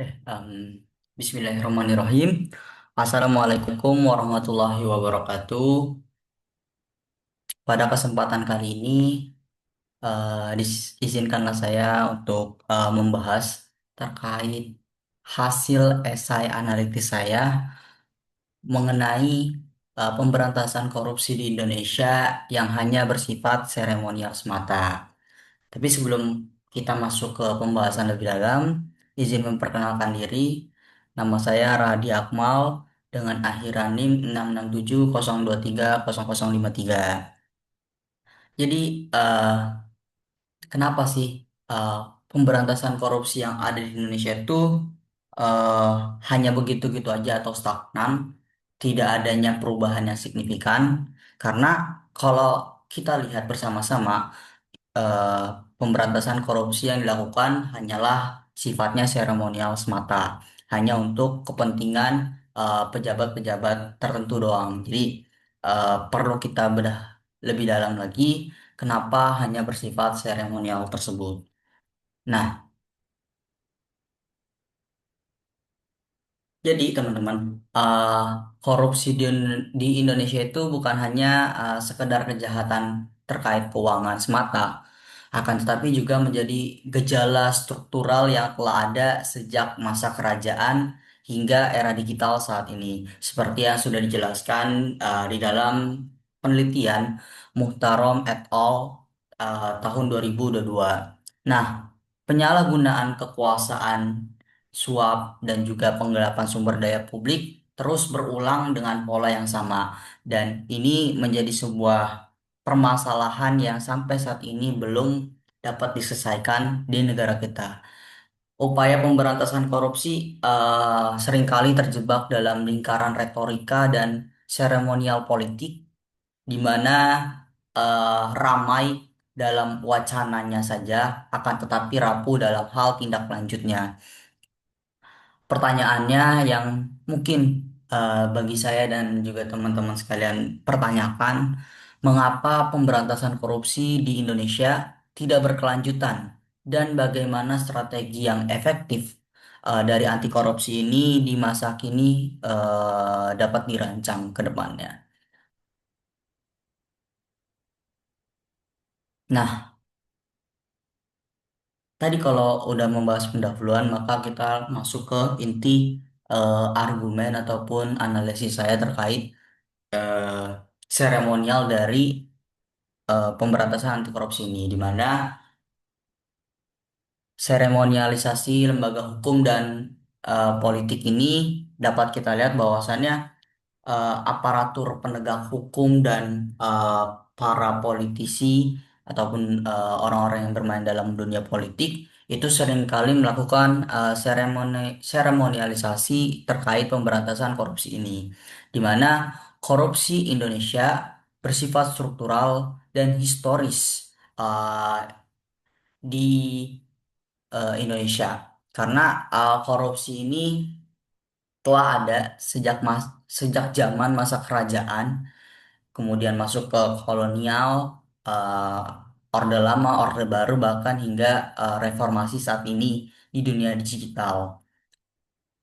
Eh, em, Bismillahirrahmanirrahim. Assalamualaikum warahmatullahi wabarakatuh. Pada kesempatan kali ini, izinkanlah saya untuk membahas terkait hasil esai analitis saya mengenai pemberantasan korupsi di Indonesia yang hanya bersifat seremonial semata. Tapi sebelum kita masuk ke pembahasan lebih dalam, izin memperkenalkan diri. Nama saya Radi Akmal dengan akhiran NIM 66702300053. Jadi, kenapa sih eh, pemberantasan korupsi yang ada di Indonesia itu eh, hanya begitu-gitu aja atau stagnan, tidak adanya perubahan yang signifikan? Karena kalau kita lihat bersama-sama, eh, pemberantasan korupsi yang dilakukan hanyalah sifatnya seremonial semata, hanya untuk kepentingan pejabat-pejabat tertentu doang. Jadi perlu kita bedah lebih dalam lagi kenapa hanya bersifat seremonial tersebut. Nah, jadi teman-teman, uh, korupsi di Indonesia itu bukan hanya sekedar kejahatan terkait keuangan semata, akan tetapi juga menjadi gejala struktural yang telah ada sejak masa kerajaan hingga era digital saat ini. Seperti yang sudah dijelaskan di dalam penelitian Muhtarom et al. Tahun 2022. Nah, penyalahgunaan kekuasaan, suap, dan juga penggelapan sumber daya publik terus berulang dengan pola yang sama. Dan ini menjadi sebuah permasalahan yang sampai saat ini belum dapat diselesaikan di negara kita. Upaya pemberantasan korupsi seringkali terjebak dalam lingkaran retorika dan seremonial politik, di mana ramai dalam wacananya saja, akan tetapi rapuh dalam hal tindak lanjutnya. Pertanyaannya yang mungkin bagi saya dan juga teman-teman sekalian pertanyakan, mengapa pemberantasan korupsi di Indonesia tidak berkelanjutan dan bagaimana strategi yang efektif dari anti korupsi ini di masa kini dapat dirancang ke depannya. Nah, tadi kalau udah membahas pendahuluan, maka kita masuk ke inti argumen ataupun analisis saya terkait eh, seremonial dari pemberantasan anti korupsi ini, di mana seremonialisasi lembaga hukum dan politik ini dapat kita lihat bahwasannya aparatur penegak hukum dan eh, para politisi ataupun orang-orang yang bermain dalam dunia politik itu seringkali melakukan seremonialisasi terkait pemberantasan korupsi ini, di mana korupsi Indonesia bersifat struktural dan historis di Indonesia, karena korupsi ini telah ada sejak zaman masa kerajaan, kemudian masuk ke kolonial, Orde Lama, Orde Baru, bahkan hingga reformasi saat ini di dunia digital.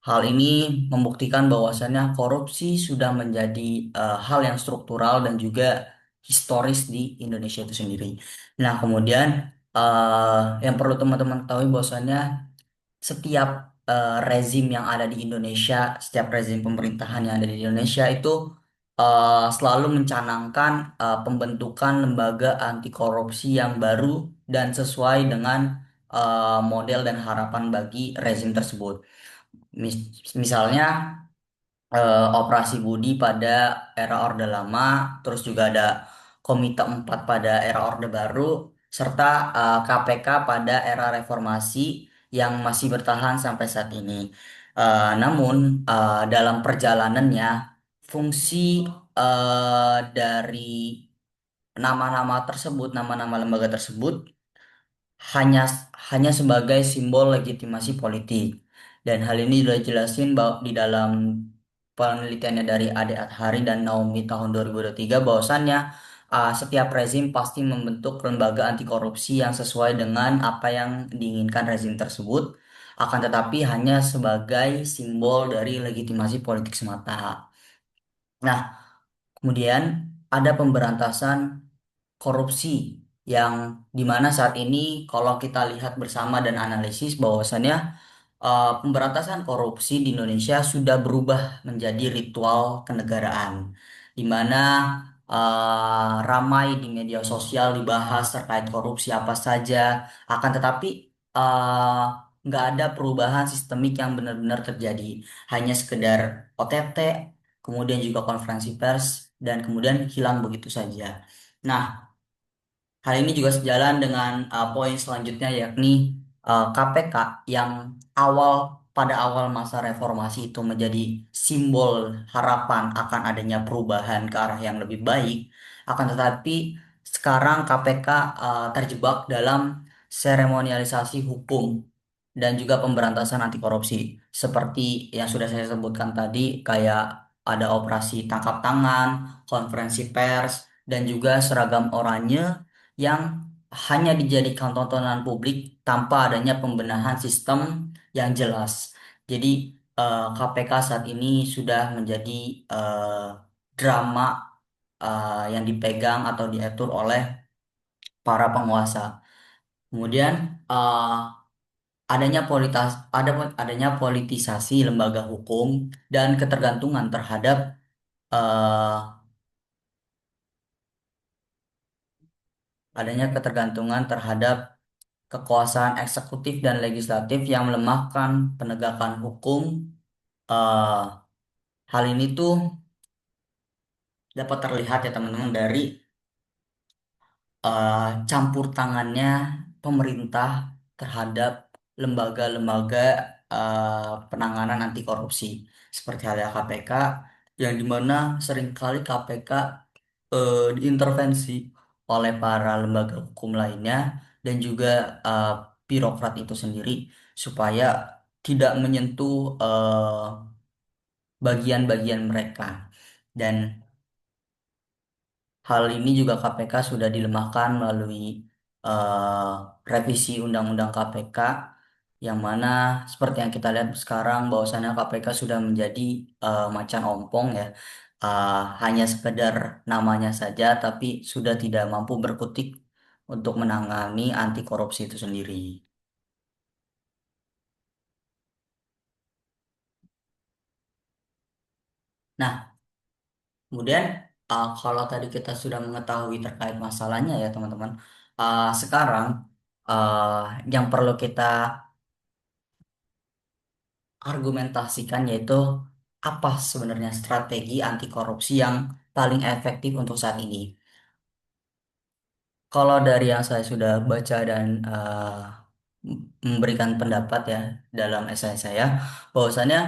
Hal ini membuktikan bahwasannya korupsi sudah menjadi hal yang struktural dan juga historis di Indonesia itu sendiri. Nah, kemudian yang perlu teman-teman ketahui bahwasannya setiap rezim yang ada di Indonesia, setiap rezim pemerintahan yang ada di Indonesia itu selalu mencanangkan pembentukan lembaga anti korupsi yang baru dan sesuai dengan model dan harapan bagi rezim tersebut. Misalnya Operasi Budi pada era Orde Lama, terus juga ada Komite 4 pada era Orde Baru, serta KPK pada era Reformasi yang masih bertahan sampai saat ini. Namun dalam perjalanannya, fungsi dari nama-nama tersebut, nama-nama lembaga tersebut hanya hanya sebagai simbol legitimasi politik. Dan hal ini sudah jelasin bahwa di dalam penelitiannya dari Ade Adhari dan Naomi tahun 2023, bahwasannya setiap rezim pasti membentuk lembaga anti korupsi yang sesuai dengan apa yang diinginkan rezim tersebut. akan tetapi hanya sebagai simbol dari legitimasi politik semata. Nah, kemudian ada pemberantasan korupsi yang dimana saat ini kalau kita lihat bersama dan analisis bahwasannya pemberantasan korupsi di Indonesia sudah berubah menjadi ritual kenegaraan, di mana ramai di media sosial dibahas terkait korupsi apa saja, akan tetapi eh, nggak ada perubahan sistemik yang benar-benar terjadi, hanya sekedar OTT, kemudian juga konferensi pers, dan kemudian hilang begitu saja. Nah, hal ini juga sejalan dengan poin selanjutnya yakni KPK yang awal pada awal masa reformasi itu menjadi simbol harapan akan adanya perubahan ke arah yang lebih baik. Akan tetapi sekarang KPK terjebak dalam seremonialisasi hukum dan juga pemberantasan anti korupsi. Seperti yang sudah saya sebutkan tadi, kayak ada operasi tangkap tangan, konferensi pers, dan juga seragam oranye yang hanya dijadikan tontonan publik tanpa adanya pembenahan sistem yang jelas. Jadi KPK saat ini sudah menjadi drama yang dipegang atau diatur oleh para penguasa. Kemudian eh, adanya politisasi lembaga hukum dan ketergantungan terhadap eh, adanya ketergantungan terhadap kekuasaan eksekutif dan legislatif yang melemahkan penegakan hukum. eh, Hal ini tuh dapat terlihat ya teman-teman dari eh, campur tangannya pemerintah terhadap lembaga-lembaga penanganan anti korupsi seperti halnya KPK, yang dimana seringkali KPK diintervensi oleh para lembaga hukum lainnya dan juga eh, birokrat itu sendiri supaya tidak menyentuh bagian-bagian mereka. Dan hal ini juga KPK sudah dilemahkan melalui eh, revisi Undang-Undang KPK, yang mana seperti yang kita lihat sekarang bahwasannya KPK sudah menjadi macan ompong ya. Hanya sekedar namanya saja tapi sudah tidak mampu berkutik untuk menangani anti korupsi itu sendiri. Nah, kemudian kalau tadi kita sudah mengetahui terkait masalahnya ya teman-teman, sekarang eh, yang perlu kita argumentasikan yaitu apa sebenarnya strategi anti korupsi yang paling efektif untuk saat ini. Kalau dari yang saya sudah baca dan memberikan pendapat ya dalam esai saya, bahwasannya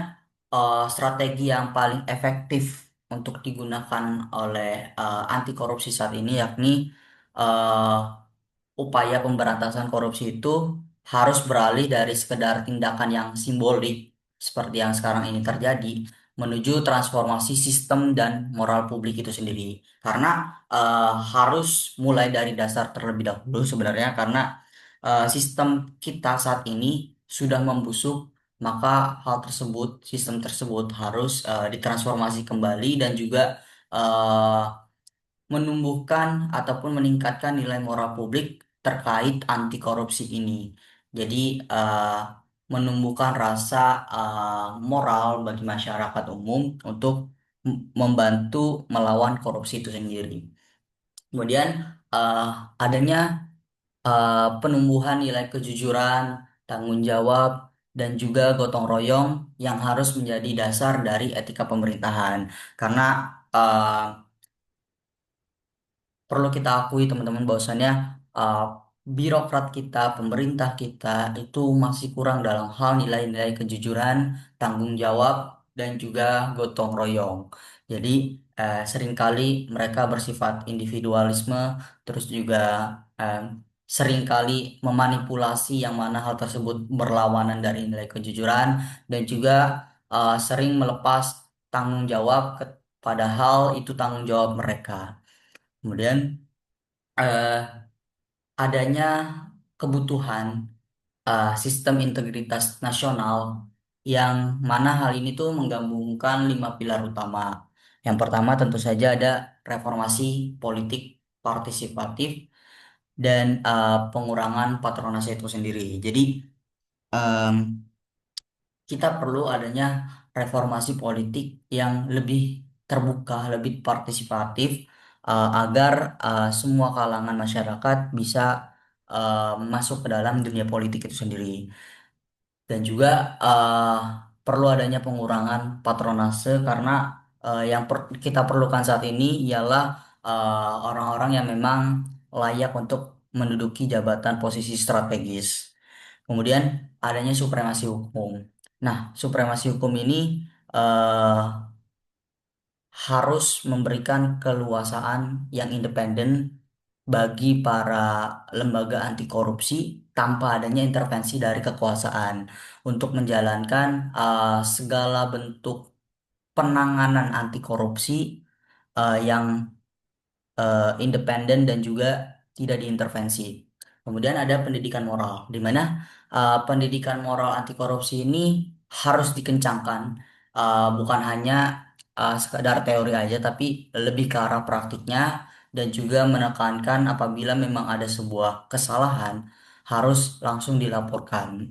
strategi yang paling efektif untuk digunakan oleh anti korupsi saat ini yakni eh, upaya pemberantasan korupsi itu harus beralih dari sekedar tindakan yang simbolik seperti yang sekarang ini terjadi menuju transformasi sistem dan moral publik itu sendiri. Karena harus mulai dari dasar terlebih dahulu sebenarnya karena sistem kita saat ini sudah membusuk, maka sistem tersebut harus ditransformasi kembali dan juga eh, menumbuhkan ataupun meningkatkan nilai moral publik terkait anti korupsi ini. Jadi eh, menumbuhkan rasa moral bagi masyarakat umum untuk membantu melawan korupsi itu sendiri. Kemudian eh, adanya penumbuhan nilai kejujuran, tanggung jawab, dan juga gotong royong yang harus menjadi dasar dari etika pemerintahan. Karena eh, perlu kita akui teman-teman bahwasannya uh, birokrat kita, pemerintah kita itu masih kurang dalam hal nilai-nilai kejujuran, tanggung jawab, dan juga gotong royong. Jadi seringkali mereka bersifat individualisme, terus juga um, seringkali memanipulasi yang mana hal tersebut berlawanan dari nilai kejujuran dan juga sering melepas tanggung jawab padahal itu tanggung jawab mereka. Kemudian eh, adanya kebutuhan sistem integritas nasional yang mana hal ini tuh menggabungkan 5 pilar utama. Yang pertama tentu saja ada reformasi politik partisipatif dan pengurangan patronase itu sendiri. Jadi em, kita perlu adanya reformasi politik yang lebih terbuka, lebih partisipatif, agar semua kalangan masyarakat bisa masuk ke dalam dunia politik itu sendiri. Dan juga perlu adanya pengurangan patronase karena kita perlukan saat ini ialah orang-orang yang memang layak untuk menduduki jabatan posisi strategis. Kemudian adanya supremasi hukum. Nah, supremasi hukum ini eh, harus memberikan keluasaan yang independen bagi para lembaga anti korupsi tanpa adanya intervensi dari kekuasaan untuk menjalankan segala bentuk penanganan anti korupsi yang independen dan juga tidak diintervensi. Kemudian ada pendidikan moral, di mana pendidikan moral anti korupsi ini harus dikencangkan, bukan hanya sekadar teori aja, tapi lebih ke arah praktiknya dan juga menekankan apabila memang ada sebuah kesalahan harus langsung dilaporkan.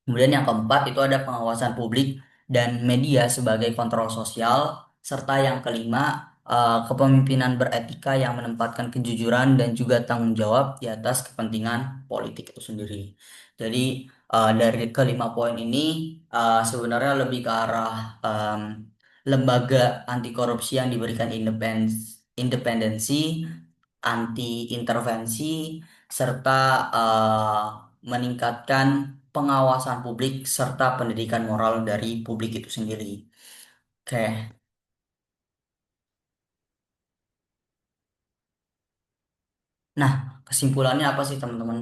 Kemudian yang keempat itu ada pengawasan publik dan media sebagai kontrol sosial, serta yang kelima kepemimpinan beretika yang menempatkan kejujuran dan juga tanggung jawab di atas kepentingan politik itu sendiri. Jadi dari kelima poin ini sebenarnya lebih ke arah lembaga anti korupsi yang diberikan independensi, anti intervensi, serta meningkatkan pengawasan publik serta pendidikan moral dari publik itu sendiri. Oke, nah kesimpulannya apa sih teman-teman?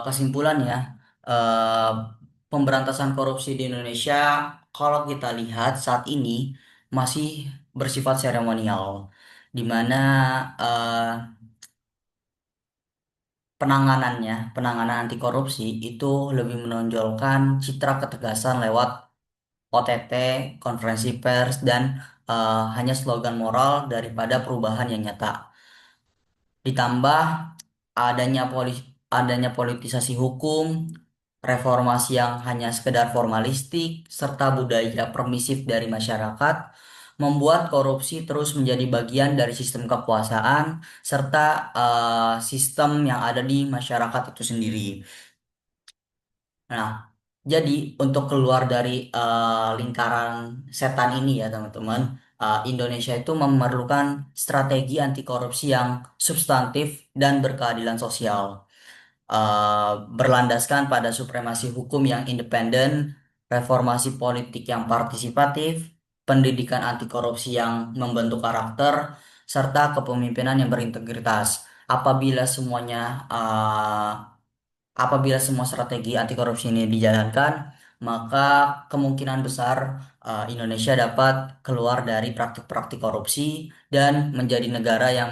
Kesimpulannya, eh, pemberantasan korupsi di Indonesia kalau kita lihat saat ini masih bersifat seremonial, di mana eh, penanganan anti korupsi itu lebih menonjolkan citra ketegasan lewat OTT, konferensi pers, dan hanya slogan moral daripada perubahan yang nyata. Ditambah adanya politisasi hukum, reformasi yang hanya sekedar formalistik, serta budaya permisif dari masyarakat, membuat korupsi terus menjadi bagian dari sistem kekuasaan, serta sistem yang ada di masyarakat itu sendiri. Nah, jadi untuk keluar dari lingkaran setan ini ya teman-teman, Indonesia itu memerlukan strategi anti korupsi yang substantif dan berkeadilan sosial, berlandaskan pada supremasi hukum yang independen, reformasi politik yang partisipatif, pendidikan anti korupsi yang membentuk karakter, serta kepemimpinan yang berintegritas. Apabila semuanya Apabila semua strategi anti korupsi ini dijalankan, maka kemungkinan besar Indonesia dapat keluar dari praktik-praktik korupsi dan menjadi negara yang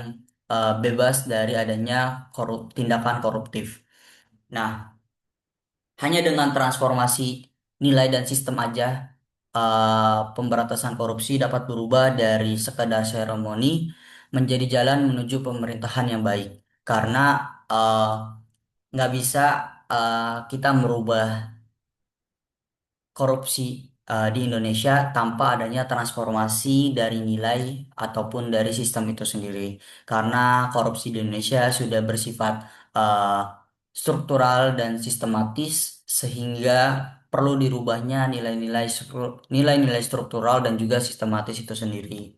bebas dari adanya tindakan koruptif. Nah, hanya dengan transformasi nilai dan sistem aja, pemberantasan korupsi dapat berubah dari sekedar seremoni menjadi jalan menuju pemerintahan yang baik. Karena eh, nggak bisa kita merubah korupsi di Indonesia tanpa adanya transformasi dari nilai ataupun dari sistem itu sendiri. Karena korupsi di Indonesia sudah bersifat uh, struktural dan sistematis sehingga perlu dirubahnya nilai-nilai struktural dan juga sistematis itu sendiri.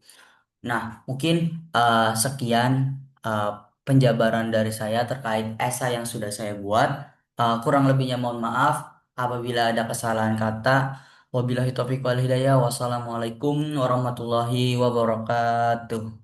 Nah, mungkin sekian uh, penjabaran dari saya terkait esai yang sudah saya buat. Kurang lebihnya mohon maaf apabila ada kesalahan kata. Wabillahi taufiq wal hidayah. Wassalamualaikum warahmatullahi wabarakatuh.